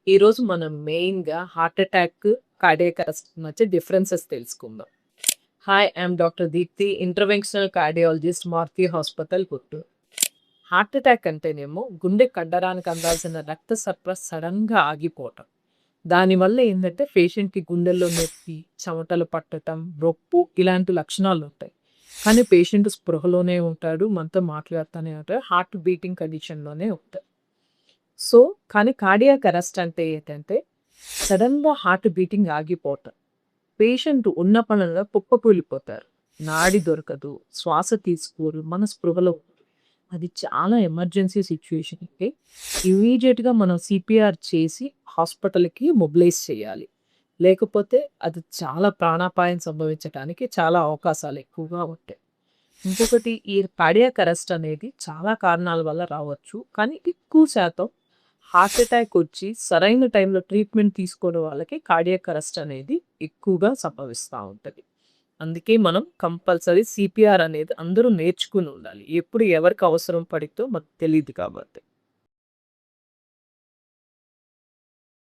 ఈరోజు మనం మెయిన్‌గా హార్ట్ అటాక్, కార్డియాక్ అరెస్ట్ మధ్య డిఫరెన్సెస్ తెలుసుకుందాం. Hi! I'm doctor Deepti, interventional cardiologist, Maruti hospital, Puttur. Heart attack అంటేనేమో గుండె కండరానికి అందాల్సిన రక్త సరఫరా సడన్‌గా ఆగిపోవటం. దానివల్ల ఏందంటే పేషెంట్‌కి గుండెల్లో నొప్పి, చెమటలు పట్టటం, రొప్పు ఇలాంటి లక్షణాలుంటాయి. కానీ పేషెంట్ స్పృహలోనే ఉంటాడు. మనతో మాట్లాడుతూనే ఉంటాడు. హార్ట్ బీటింగ్ కండిషన్‌లోనే ఉంటాడు. సో, కానీ కార్డియాక్ అరెస్ట్ అంటే ఏంటంటే, సడెన్‌గా హార్ట్ బీటింగ్ ఆగిపోవటం. పేషెంట్ ఉన్న పళంగా కుప్పకూలిపోతారు. నాడి దొరకదు, శ్వాస తీసుకోరు, మన స్పృహలో ఉండరు. అది చాలా ఎమర్జెన్సీ సిట్యుయేషన్ అయితే ఇమ్మీడియేట్‌గా మనం సీపీఆర్ చేసి హాస్పిటల్‌కి మొబిలైజ్ చేయాలి. లేకపోతే అది చాలా ప్రాణాపాయం సంభవించటానికి చాలా అవకాశాలు ఎక్కువగా ఉంటాయి. ఇంకొకటి ఈ కార్డియాక్ అరెస్ట్ అనేది చాలా కారణాల వల్ల రావచ్చు. కానీ ఎక్కువ శాతం హార్ట్ అటాక్ వచ్చి సరైన టైంలో ట్రీట్మెంట్ తీసుకోని వాళ్ళకి కార్డియాక్ అరెస్ట్ అనేది ఎక్కువగా సంభవిస్తా ఉంటది. అందుకే మనం కంపల్సరీ సీపీఆర్ అనేది అందరూ నేర్చుకుని ఉండాలి. ఎప్పుడు ఎవరికి అవసరం పడిద్దో మనకు తెలీదు కాబట్టి.